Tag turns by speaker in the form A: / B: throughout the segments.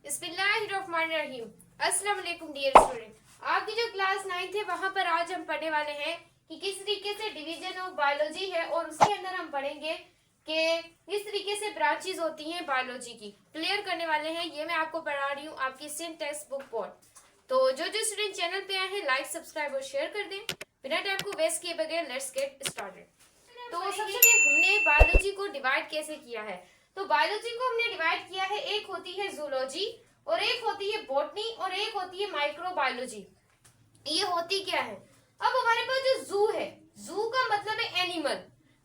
A: बिस्मिल्लाहिर्रहमानिर्रहीम। अस्सलाम वालेकुम डियर स्टूडेंट। आपकी जो क्लास 9 है वहां पर आज हम पढ़ने वाले हैं कि किस तरीके से डिवीजन ऑफ बायोलॉजी है और उसके अंदर हम पढ़ेंगे कि किस तरीके से ब्रांचेस होती हैं बायोलॉजी की, क्लियर करने वाले हैं। ये मैं आपको पढ़ा रही हूँ आपकी सेम टेक्स्ट बुक पर। तो जो जो स्टूडेंट चैनल पे आए हैं लाइक सब्सक्राइब और शेयर कर दें। बिना टाइम को वेस्ट किए बगैर लेट्स गेट स्टार्टेड। तो सबसे पहले हमने बायोलॉजी को डिवाइड कैसे किया है। तो बायोलॉजी को हमने डिवाइड किया है, एक होती है जूलॉजी और एक होती है बॉटनी और एक होती है माइक्रोबायोलॉजी। ये होती क्या है? अब हमारे पास जो जू है, जू का मतलब है एनिमल,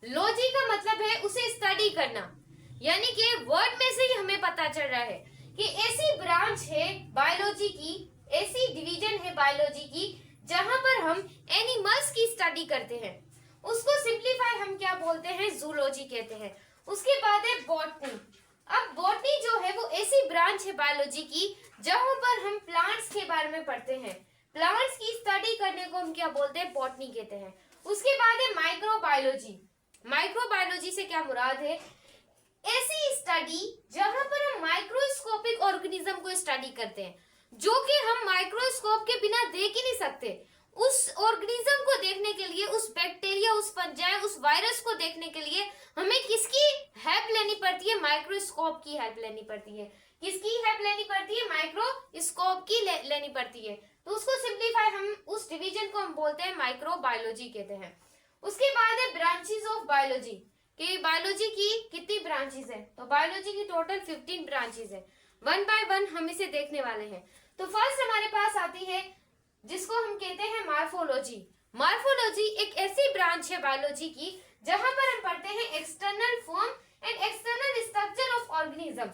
A: लॉजी का मतलब है उसे स्टडी करना। यानी कि वर्ड में से ही हमें पता चल रहा है कि ऐसी ब्रांच है बायोलॉजी की, ऐसी डिवीजन है बायोलॉजी की जहां पर हम एनिमल्स की स्टडी करते हैं। उसको सिंप्लीफाई हम क्या बोलते हैं? जूलॉजी कहते हैं। उसके बाद है बॉटनी। अब बॉटनी जो है वो ऐसी ब्रांच है बायोलॉजी की जहां पर हम प्लांट्स के बारे में पढ़ते हैं। प्लांट्स की स्टडी करने को हम क्या बोलते हैं? बॉटनी कहते हैं। उसके बाद है माइक्रोबायोलॉजी। माइक्रोबायोलॉजी से क्या मुराद है? ऐसी स्टडी जहां पर हम माइक्रोस्कोपिक ऑर्गेनिज्म को स्टडी करते हैं जो कि हम माइक्रोस्कोप के बिना देख ही नहीं सकते। उस ऑर्गेनिज्म को देखने के लिए, उस बैक्टीरिया, उस फंजाई, उस वायरस को देखने के लिए हमें किसकी हेल्प लेनी पड़ती है? माइक्रोस्कोप की हेल्प लेनी पड़ती है। किसकी हेल्प लेनी पड़ती है? माइक्रोस्कोप की लेनी पड़ती है। तो उसको सिंप्लीफाई हम उस डिवीजन को हम बोलते हैं माइक्रोबायोलॉजी कहते हैं। उसके बाद है ब्रांचेस ऑफ बायोलॉजी कि बायोलॉजी की कितनी ब्रांचेस है। तो बायोलॉजी की टोटल 15 ब्रांचेस है। वन बाय वन हम इसे देखने वाले हैं। तो फर्स्ट हमारे पास आती है जिसको हम कहते हैं मार्फोलॉजी। मार्फोलॉजी एक ऐसी ब्रांच है बायोलॉजी की जहां पर हम पढ़ते हैं external form and external structure of organism.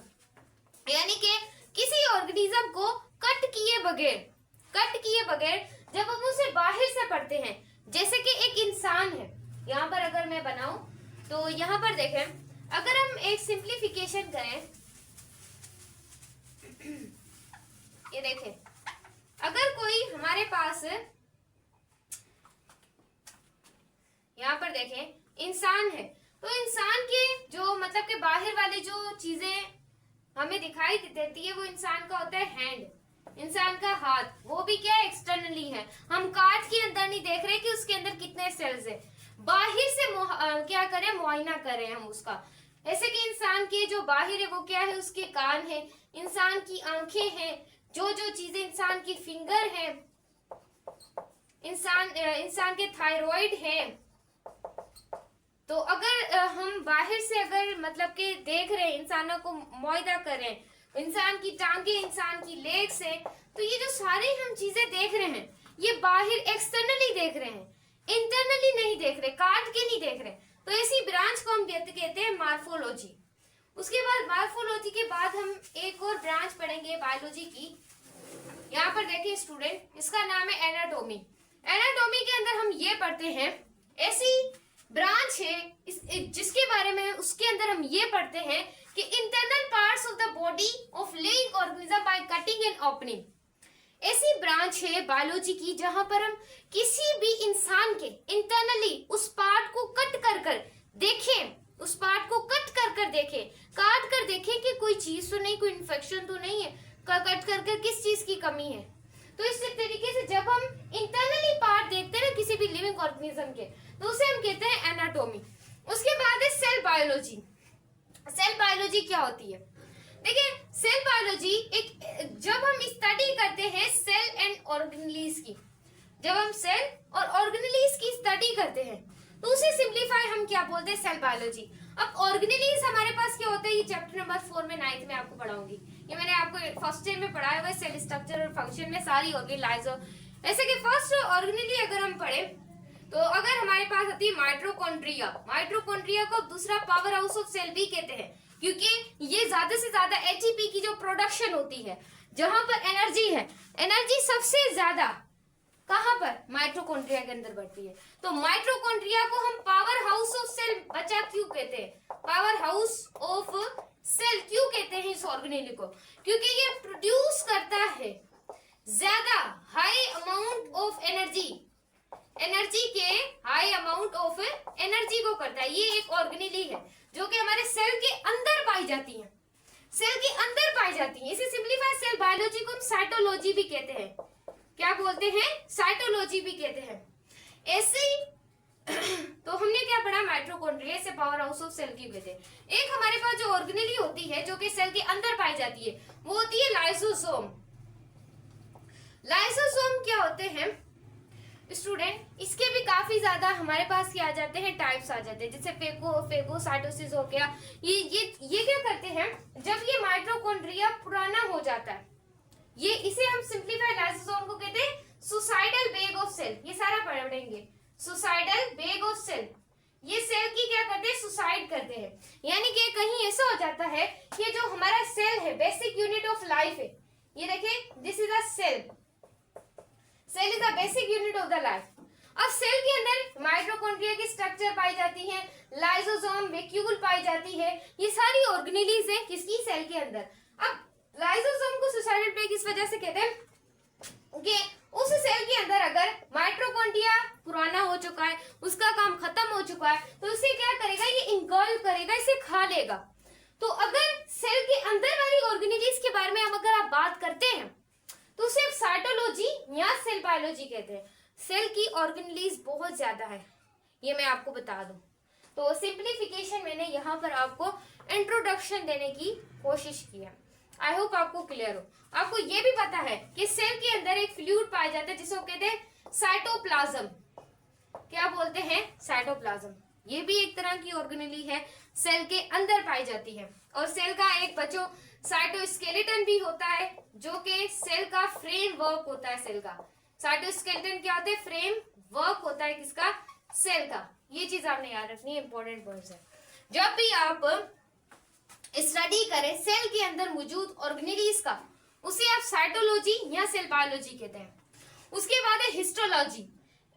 A: यानी कि किसी ऑर्गेनिज्म को कट किए बगैर जब हम उसे बाहर से पढ़ते हैं, जैसे कि एक इंसान है, यहाँ पर अगर मैं बनाऊं तो यहाँ पर देखें, अगर हम एक सिंप्लीफिकेशन करें, ये देखें, अगर कोई हमारे पास यहाँ पर देखें इंसान है, तो इंसान के जो मतलब के बाहर वाले जो चीजें हमें दिखाई देती है वो इंसान का होता है हैंड, इंसान का हाथ। वो भी क्या है? एक्सटर्नली है। हम काट के अंदर नहीं देख रहे कि उसके अंदर कितने सेल्स है, बाहर से क्या करें? मुआयना करें हम उसका। ऐसे कि इंसान के जो बाहर है वो क्या है? उसके कान है, इंसान की आंखें हैं, जो जो चीजें इंसान की फिंगर है, इंसान के थायराइड है। तो अगर हम बाहर से अगर मतलब के देख रहे हैं, इंसानों को मुआयना कर रहे हैं, इंसान की टांगे, इंसान की लेग्स है, तो ये जो सारे हम चीजें देख रहे हैं ये बाहर एक्सटर्नली देख रहे हैं, इंटरनली नहीं देख रहे, काट के नहीं देख रहे। तो ऐसी ब्रांच को हम कहते हैं मार्फोलॉजी। उसके बाद मार्फोलॉजी के बाद हम एक और ब्रांच पढ़ेंगे बायोलॉजी की। यहाँ पर देखिए स्टूडेंट, इसका नाम है एनाटॉमी। एनाटॉमी के अंदर हम ये पढ़ते हैं, ऐसी ब्रांच है जिसके बारे में उसके अंदर हम ये पढ़ते हैं कि internal parts of the body of living organism by cutting and opening. ऐसी ब्रांच है बायोलॉजी की जहां पर हम किसी भी इंसान के इंटरनली उस पार्ट को कट कर देखें, उस पार्ट को कट कर देखें, काट कर देखें कि कोई चीज तो नहीं, कोई इन्फेक्शन तो नहीं है, कट कर किस चीज की कमी है। तो इस तरीके से जब हम इंटरनली पार्ट देखते हैं ना किसी भी लिविंग ऑर्गेनिज्म के, तो उसे हम कहते हैं एनाटॉमी। उसके बाद है सेल बायोलॉजी। सेल बायोलॉजी क्या होती है? देखिए, सेल बायोलॉजी एक, जब हम स्टडी करते हैं सेल एंड ऑर्गेनेल्स की, जब हम सेल और ऑर्गेनेल्स की स्टडी करते हैं तो उसे सिंप्लीफाई हम क्या बोलते हैं? Cell biology. अब ऑर्गेनेल्स हमारे पास क्या होता है? ये चैप्टर नंबर 4 में 9th में आपको पढ़ाऊंगी। ये मैंने आपको फर्स्ट ईयर में पढ़ाया हुआ है, सेल स्ट्रक्चर और फंक्शन में सारी ऑर्गेनाइजर। ऐसे कि फर्स्ट ऑर्गेनेली अगर हम पढ़े तो अगर हमारे पास आती है माइटोकॉन्ड्रिया। माइटोकॉन्ड्रिया को दूसरा पावर हाउस ऑफ सेल भी कहते हैं क्योंकि ये ज्यादा से ज्यादा एटीपी की जो प्रोडक्शन होती है, जहां पर एनर्जी है, एनर्जी सबसे ज्यादा कहां पर? माइटोकॉन्ड्रिया के अंदर बढ़ती है। तो माइटोकॉन्ड्रिया को हम पावर हाउस ऑफ सेल बचा क्यों कहते हैं? पावर हाउस ऑफ सेल क्यों कहते हैं इस ऑर्गेनेल को? क्योंकि ये प्रोड्यूस करता है ज्यादा high amount of energy, energy के हाई अमाउंट ऑफ एनर्जी को करता है। ये एक ऑर्गेनेल है जो कि हमारे सेल के अंदर पाई जाती है। सेल के अंदर पाई जाती है। इसे सिंप्लीफाइड सेल बायोलॉजी को हम साइटोलॉजी भी कहते हैं। क्या बोलते हैं? साइटोलॉजी भी कहते हैं। ऐसे ही तो हमने क्या पढ़ा? माइटोकॉन्ड्रिया से पावर हाउस ऑफ सेल की कहते हैं। एक हमारे पास जो ऑर्गेनेली होती है जो कि सेल के अंदर पाई जाती है वो होती है लाइसोसोम। लाइसोसोम क्या होते हैं स्टूडेंट? इसके भी काफी ज्यादा हमारे पास क्या आ जाते हैं? टाइप्स आ जाते हैं। जैसे फेगोसाइटोसिस हो गया। ये क्या करते हैं? जब ये माइटोकॉन्ड्रिया पुराना हो जाता है, ये इसे हम सिंप्लीफाइड लाइसोसोम को कहते हैं सुसाइडल बेग ऑफ सेल। ये सारा पढ़ेंगे। सुसाइडल बेग ऑफ सेल, ये सेल की क्या करते हैं? सुसाइड करते हैं। यानी कि कहीं ऐसा हो जाता है कि जो हमारा सेल है, बेसिक यूनिट ऑफ लाइफ है, ये देखिए, this is a cell. Cell is the basic unit of the life. अब सेल के अंदर माइटोकॉन्ड्रिया की स्ट्रक्चर पाई जाती है, लाइसोसोम, वैक्यूल पाई जाती है। ये सारी ऑर्गेनेलीज है किसकी? सेल के अंदर। अब लाइसोसोम को सुसाइडल बेग इस वजह से कहते हैं कि उस सेल के अंदर अगर माइटोकॉन्ड्रिया पुराना हो चुका है, उसका काम खत्म हो चुका है, तो उसे क्या करेगा? ये इंगल्फ करेगा, इसे खा लेगा। तो अगर सेल के अंदर वाली ऑर्गेनेलीज के बारे में अगर आप बात करते हैं तो उसे आप साइटोलॉजी या सेल बायोलॉजी कहते हैं। सेल की ऑर्गेनेलीज बहुत ज्यादा है, ये मैं आपको बता दूं। तो सिंप्लीफिकेशन मैंने यहाँ पर आपको इंट्रोडक्शन देने की कोशिश की है। आई होप आपको क्लियर हो। आपको ये भी पता है कि सेल के अंदर एक फ्लूइड पाया जाता है जिसको कहते हैं साइटोप्लाज्म। क्या बोलते हैं? साइटोप्लाज्म। ये भी एक तरह की ऑर्गेनेली है, सेल के अंदर पाई जाती है। और सेल का एक बच्चों साइटोस्केलेटन भी होता है जो कि सेल का फ्रेम वर्क होता है। सेल का साइटोस्केलेटन क्या होता है? फ्रेम वर्क होता है किसका? सेल का। ये चीज आपने याद रखनी है, इंपॉर्टेंट पॉइंट्स है। जब भी आप स्टडी करें सेल के अंदर मौजूद ऑर्गेनेलीज का, उसे आप साइटोलॉजी या सेल बायोलॉजी कहते हैं। उसके बाद है हिस्टोलॉजी।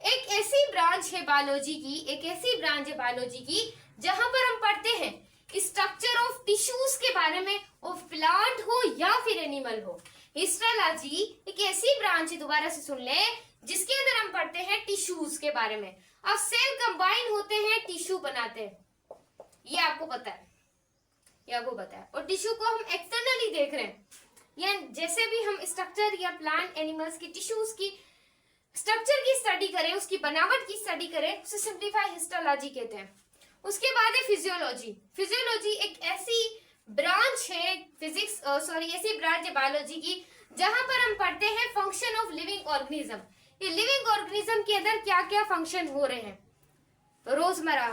A: एक ऐसी ब्रांच है बायोलॉजी की, एक ऐसी ब्रांच है बायोलॉजी की जहां पर हम पढ़ते हैं स्ट्रक्चर ऑफ टिश्यूज के बारे में, ऑफ प्लांट हो या फिर एनिमल हो। हिस्टोलॉजी एक ऐसी ब्रांच है, दोबारा से सुन ले, जिसके अंदर हम पढ़ते हैं टिश्यूज के बारे में। अब सेल कंबाइन होते हैं, टिश्यू बनाते हैं, ये आपको पता है, ये आपको पता है। और टिश्यू को हम एक्सटर्नली देख रहे हैं, या जैसे भी हम स्ट्रक्चर या प्लांट एनिमल्स की टिश्यूज की स्ट्रक्चर की स्टडी करें, उसकी बनावट की स्टडी करें, उसे सिंप्लीफाइड हिस्टोलॉजी कहते हैं। उसके बाद है फिजियोलॉजी। फिजियोलॉजी एक ऐसी ब्रांच है ऐसी ब्रांच है बायोलॉजी की जहां पर हम पढ़ते हैं फंक्शन ऑफ लिविंग ऑर्गेनिज्म। ये लिविंग ऑर्गेनिज्म के अंदर क्या क्या फंक्शन हो रहे हैं रोजमर्रा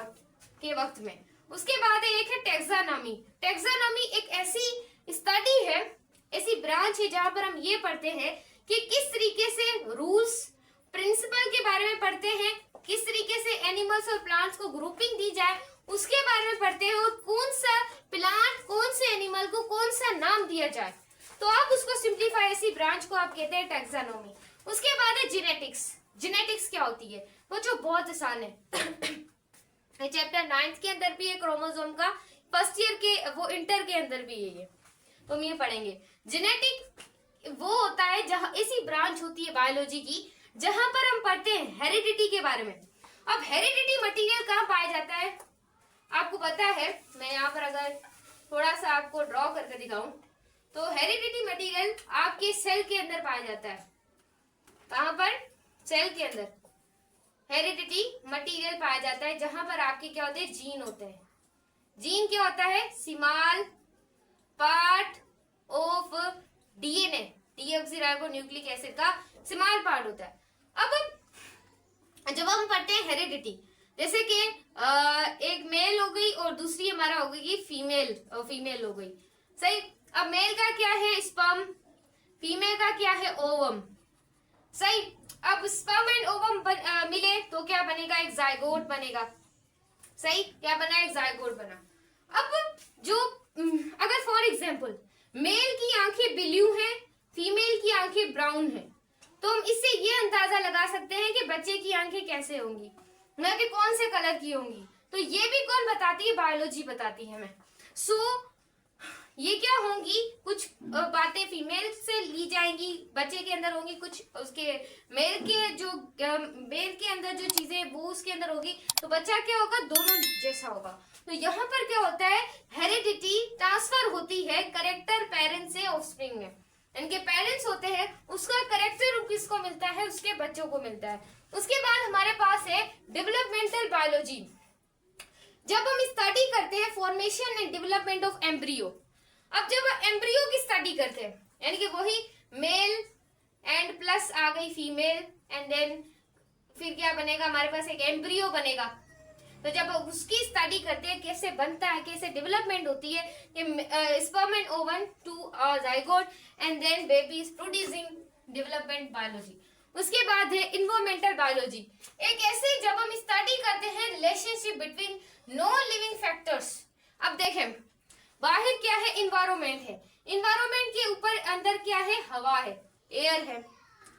A: के वक्त में। उसके बाद एक है टैक्सोनॉमी। टैक्सोनॉमी एक ऐसी स्टडी है, ऐसी ब्रांच है जहां पर हम ये पढ़ते हैं कि किस तरीके से रूल्स प्रिंसिपल के बारे में पढ़ते हैं, किस तरीके से एनिमल्स और प्लांट्स को ग्रुपिंग दी जाए उसके बारे में पढ़ते हैं, और कौन सा प्लांट कौन से एनिमल को कौन सा नाम दिया जाए। तो आप उसको सिंप्लीफाई ऐसी ब्रांच को आप कहते हैं टैक्सोनॉमी। उसके बाद है जेनेटिक्स। जेनेटिक्स क्या होती है वो जो बहुत आसान है चैप्टर 9 के अंदर भी है क्रोमोसोम का, फर्स्ट ईयर के वो इंटर के अंदर भी है ये, तो हम ये पढ़ेंगे। जेनेटिक वो होता है जहां ऐसी ब्रांच होती है बायोलॉजी की जहां पर हम पढ़ते हैं हेरिडिटी के बारे में। अब हेरिडिटी मटेरियल कहाँ पाया जाता है आपको पता है। मैं यहाँ पर अगर थोड़ा सा आपको ड्रॉ करके दिखाऊं तो हेरिडिटी मटेरियल आपके सेल के अंदर पाया जाता है। कहाँ पर? सेल के अंदर हेरिडिटी मटेरियल पाया जाता है जहां पर आपके क्या होते हैं? जीन होते हैं। जीन क्या होता है? Small part of DNA, deoxyribonucleic acid का स्मॉल पार्ट होता है। अब जब हम पढ़ते हैं हेरिडिटी, जैसे कि एक मेल हो गई और दूसरी हमारा हो गई फीमेल हो गई, सही। अब मेल का क्या है? स्पर्म, फीमेल का क्या है? ओवम, सही। अब स्पर्म एंड ओवम मिले तो क्या बनेगा? एक जायगोट बनेगा, सही। क्या बना? एक जायगोट बना। अब जो अगर फॉर एग्जांपल मेल की आंखें ब्लू हैं, फीमेल की आंखें ब्राउन हैं, तो हम इससे ये अंदाजा लगा सकते हैं कि बच्चे की आंखें कैसे होंगी, न कि कौन से कलर की होंगी। तो ये भी कौन बताती है? बायोलॉजी बताती है हमें। सो ये क्या होंगी, कुछ बातें फीमेल से ली जाएंगी, बच्चे के अंदर होंगी, कुछ उसके मेल के अंदर जो चीजें वो उसके अंदर होगी, तो बच्चा क्या होगा, दोनों जैसा होगा। तो यहाँ पर क्या होता है, हेरिडिटी ट्रांसफर होती है करेक्टर पेरेंट्स से ऑफस्प्रिंग में। इनके पेरेंट्स होते हैं, उसका करेक्टर किसको मिलता है, उसके बच्चों को मिलता है। उसके बाद हमारे पास है डेवलपमेंटल बायोलॉजी। जब हम स्टडी करते हैं formation and development of embryo, अब जब एम्ब्रियो की स्टडी करते हैं, यानी कि वही मेल एंड प्लस आ गई फीमेल, एंड देन फिर क्या बनेगा, हमारे पास एक एम्ब्रियो बनेगा। तो जब उसकी स्टडी करते हैं, कैसे बनता है, कैसे डेवलपमेंट होती है, sperm and ovum to zygote and then baby is producing, development biology. उसके बाद है इन्वायरमेंटल बायोलॉजी, एक ऐसे जब हम स्टडी करते हैं relationship between non living factors. अब देखें, बाहर क्या है, इन्वायरमेंट है, इन्वायरमेंट के ऊपर अंदर क्या है, हवा है, एयर है,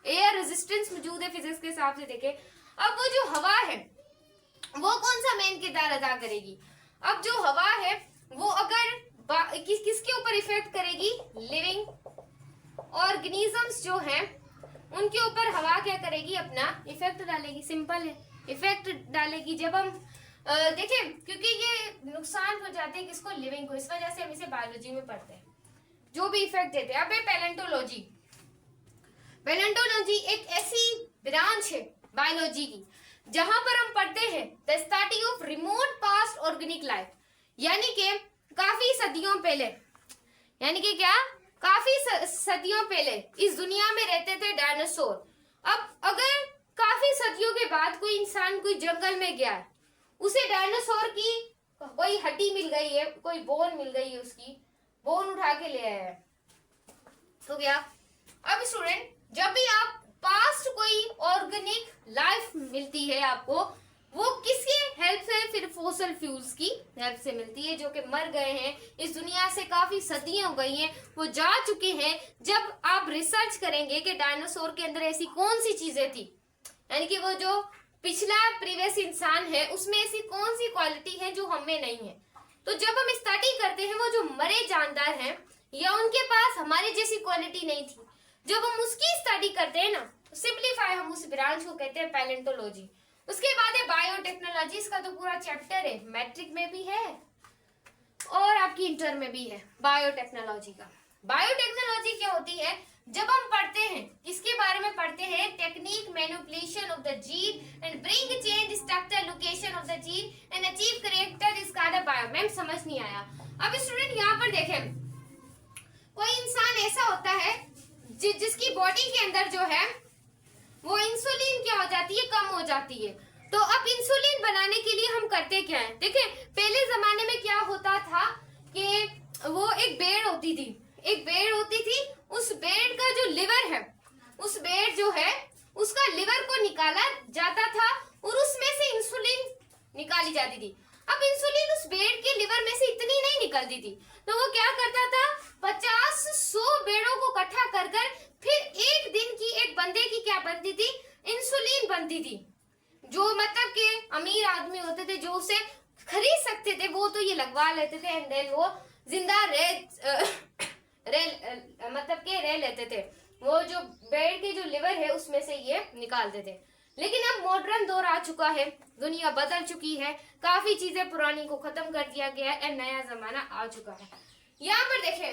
A: एयर रेजिस्टेंस मौजूद है फिजिक्स के हिसाब से देखें। अब वो जो हवा है वो कौन सा मेन किरदार अदा करेगी। अब जो हवा है वो अगर किसके ऊपर इफेक्ट करेगी, लिविंग ऑर्गेनिजम्स जो हैं उनके ऊपर हवा क्या करेगी, अपना इफेक्ट डालेगी। सिंपल है, इफेक्ट डालेगी। जब हम देखें, क्योंकि ये नुकसान हो जाते हैं किसको, लिविंग को, इस वजह से हम इसे बायोलॉजी में पढ़ते हैं, जो भी इफेक्ट देते हैं। अब है पैलेंटोलॉजी। पैलेंटोलॉजी एक ऐसी ब्रांच है बायोलॉजी की जहां पर हम पढ़ते हैं the study of remote past organic life, यानी कि काफी सदियों पहले, यानी कि क्या, काफी सदियों पहले इस दुनिया में रहते थे डायनासोर। अब अगर काफी सदियों के बाद कोई इंसान कोई जंगल में गया है, उसे डायनासोर की कोई हड्डी मिल गई है, कोई बोन मिल गई है, उसकी बोन उठा के ले आया है, तो क्या। अब स्टूडेंट, जब भी आप पास्ट कोई ऑर्गेनिक लाइफ मिलती है आपको, वो किसकी हेल्प से, फिर फॉसिल फ्यूल्स की हेल्प से मिलती है, जो कि मर गए हैं, इस दुनिया से काफी सदियां हो गई हैं, वो जा चुके हैं। जब आप रिसर्च करेंगे कि डायनासोर के अंदर ऐसी कौन सी चीजें थी, यानी कि वो जो पिछला प्रीवियस इंसान है उसमें ऐसी कौन सी क्वालिटी है जो हमें नहीं है, तो जब हम स्टडी करते हैं वो जो मरे जानदार हैं या उनके पास हमारे जैसी क्वालिटी नहीं थी, जब हम उसकी स्टडी करते हैं ना, सिंप्लीफाई हम उस ब्रांच को कहते हैं पैलेंटोलॉजी। उसके बाद है बायोटेक्नोलॉजी, इसका तो पूरा चैप्टर है, मैट्रिक में भी है और आपकी इंटर में भी है बायोटेक्नोलॉजी का। बायोटेक्नोलॉजी क्या होती है, जब हम पढ़ते हैं, किसके बारे में पढ़ते हैं, technique manipulation of the gene and bring change structure location of the gene and achieve character is called bio. Ma'am समझ नहीं आया। अब स्टूडेंट यहाँ पर देखें, कोई इंसान ऐसा होता है जिसकी बॉडी के अंदर जो है वो इंसुलिन क्या हो जाती है, कम हो जाती है। तो अब इंसुलिन बनाने के लिए हम करते क्या है, देखिए पहले जमाने में क्या होता था कि वो एक भेड़ होती थी, एक भेड़ होती थी, उस भेड़ का जो लिवर है, उस भेड़ जो है उसका लिवर को निकाला जाता था और उसमें से इंसुलिन निकाली जाती थी। अब इंसुलिन उस भेड़ के लिवर में से इतनी नहीं निकलती थी, तो वो क्या करता था, 50-100 भेड़ों को इकट्ठा कर कर फिर एक दिन की एक बंदे की क्या बनती थी, इंसुलिन बनती थी। जो मतलब के अमीर आदमी होते थे जो उसे खरीद सकते थे, वो तो ये लगवा लेते थे एंड देन वो जिंदा मतलब के रह लेते थे। वो जो भेड़ के जो लिवर है उसमें से ये निकालते थे। लेकिन अब मॉडर्न दौर आ चुका है, दुनिया बदल चुकी है, काफी चीजें पुरानी को खत्म कर दिया गया है, नया जमाना आ चुका है। यहाँ पर देखें,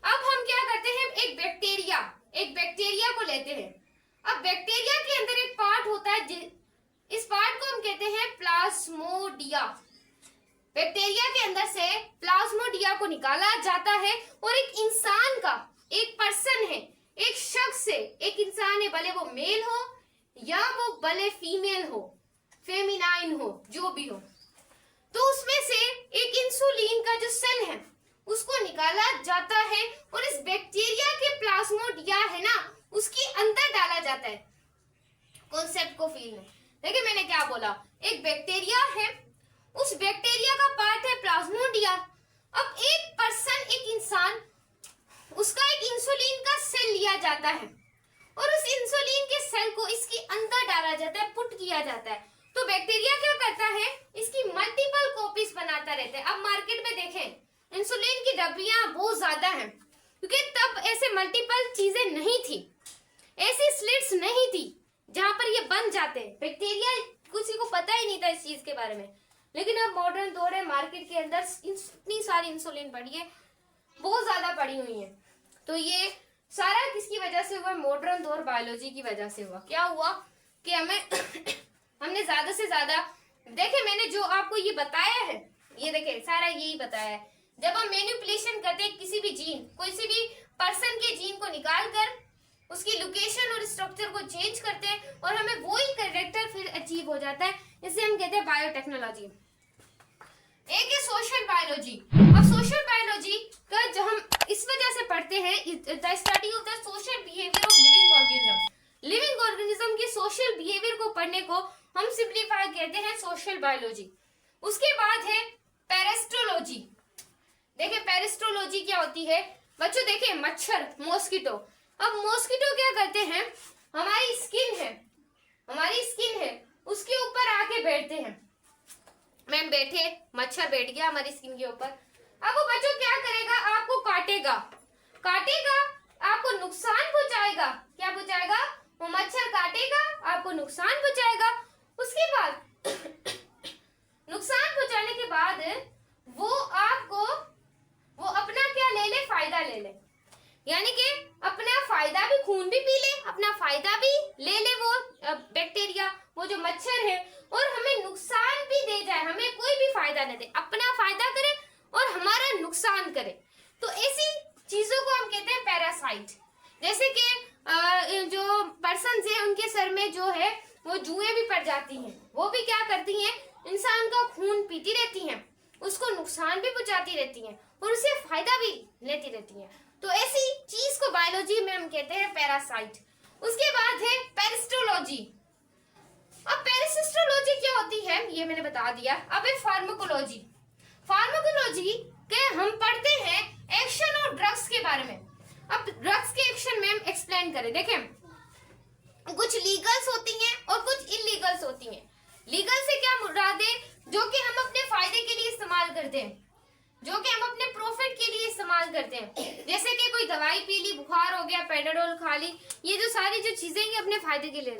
A: अब हम क्या करते हैं, एक बैक्टीरिया को लेते हैं। अब बैक्टीरिया के अंदर एक पार्ट होता है, इस पार्ट को हम कहते हैं प्लाज्मोडिया। बैक्टीरिया के अंदर से प्लाज्मोडिया को निकाला जाता है और एक इंसान का, एक पर्सन है, एक शख्स है, एक इंसान है, भले वो मेल हो या वो भले फीमेल हो, फेमिनाइन हो, जो भी हो, तो उसमें से एक इंसुलिन का जो सेल है उसको निकाला जाता है और इस बैक्टीरिया के प्लाज्मोडिया है ना उसके अंदर डाला जाता है। कॉन्सेप्ट को फील में देखिए मैंने क्या बोला, एक बैक्टीरिया है, उस बैक्टीरिया का पार्ट है प्लाज्मोडिया। अब एक पर्सन, एक इंसान, उसका एक इंसुलिन का सेल लिया जाता है और उस इंसुलिन के सेल को इसके अंदर डाला जाता है, पुट किया जाता है। तो बैक्टीरिया क्या करता है, इसकी मल्टीपल कॉपीज बनाता रहता है। अब मार्केट में देखें इंसुलिन की डब्बियां बहुत ज्यादा हैं, क्योंकि तब ऐसे मल्टीपल चीजें नहीं थी, ऐसी स्लिट्स नहीं थी जहां पर ये बन जाते। बैक्टीरिया किसी को पता ही नहीं था इस चीज के बारे में, लेकिन अब मॉडर्न दौर है, मार्केट के अंदर इतनी सारी इंसुलिन पड़ी है, बहुत ज्यादा पड़ी हुई है। तो ये सारा किसकी वजह से हुआ? मॉडर्न दौर बायोलॉजी की वजह से हुआ। क्या हुआ कि हमने ज्यादा से ज्यादा देखे, मैंने जो आपको ये बताया है, ये देखे सारा यही बताया है। जब हम मैनिपुलेशन करते हैं किसी भी जीन, किसी भी पर्सन के जीन को निकाल कर उसकी लोकेशन और स्ट्रक्चर को चेंज करते हैं और हमें वही कैरेक्टर फिर अचीव हो जाता है, इसे हम कहते हैं बायोटेक्नोलॉजी। एक है सोशल बायोलॉजी। अब सोशल बायोलॉजी का जो हम इस वजह से पढ़ते हैं, the study of the social behaviour of living organism. Living organism के सोशल बिहेवियर को पढ़ने को हम सिंप्लीफाई कहते हैं सोशल बायोलॉजी। उसके बाद है पेरिस्टोलॉजी। देखिए पेरिस्टोलॉजी क्या होती है बच्चों? देखिए मच्छर, मॉस्किटो। अब मॉस्किटो क्या करते हैं, हमारी स्किन है उसके ऊपर आके बैठते हैं। मैम बैठे, मच्छर बैठ गया हमारी स्किन के ऊपर। अब वो बच्चों क्या करेगा? आपको काटेगा, आपको नुकसान पहुंचाएगा। क्या पहुंचाएगा? वो मच्छर काटेगा, आपको नुकसान पहुंचाएगा। उसके बाद नुकसान पहुंचाने के बाद वो अपना क्या ले ले? फायदा ले ले। यानी कि अपना फायदा भी, खून भी पी ले, अपना फायदा भी ले ले वो बैक्टीरिया, वो जो मच्छर है, और हमें नुकसान भी दे जाए, हमें कोई भी फायदा न दे, अपना फायदा करे और हमारा नुकसान करे। तो ऐसी चीजों को हम कहते हैं पैरासाइट। जैसे कि जो पर्सन है उनके सर में जो है वो जुएं भी पड़ जाती हैं, वो भी क्या करती हैं? इंसान का खून पीती रहती हैं, उसको नुकसान भी पहुंचाती रहती हैं और उससे फायदा भी लेती रहती हैं। तो ऐसी चीज को बायोलॉजी में हम कहते हैं पैरासाइट। उसके बाद है पेरिस्टोलॉजी। अब पेरिस्टोलॉजी क्या होती है ये मैंने बता दिया। अब है फार्माकोलॉजी। फार्माकोलॉजी के हम पढ़ते हैं एक्शन और ड्रग्स के बारे में। अब ड्रग्स के एक्शन में हम एक्सप्लेन करें। देखें, कुछ लीगल्स होती हैं और कुछ इलीगल्स होती हैं। लीगल से क्या मुराद है? जो कि हम अपने फायदे के लिए इस्तेमाल करते हैं, जो कि हम अपने प्रॉफिट के लिए इस्तेमाल करते हैं। जैसे कि कोई दवाई पी ली, बुखार हो गया, पेनाडोल खा ली, ये जो सारी जो चीजें हैं अपने फायदे के लिए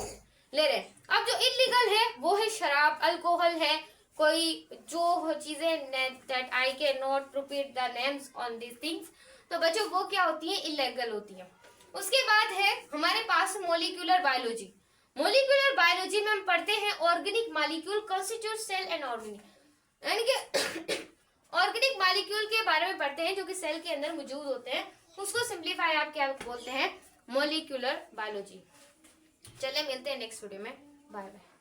A: ले रहे हैं। अब जो इलीगल है वो है शराब, अल्कोहल है, कोई जो चीजें that I can not repeat the names on this things. तो बच्चों वो क्या होती है? इलीगल होती है। उसके बाद है हमारे पास मॉलिक्यूलर बायोलॉजी। मॉलिक्यूलर बायोलॉजी में हम पढ़ते हैं organic molecule constitute cell and organic, यानी कि ऑर्गेनिक मॉलिक्यूल के बारे में पढ़ते हैं जो कि सेल के अंदर मौजूद होते हैं। उसको सिंप्लीफाई आप क्या बोलते हैं? Molecular biology. चलिए मिलते हैं नेक्स्ट वीडियो में। Bye bye.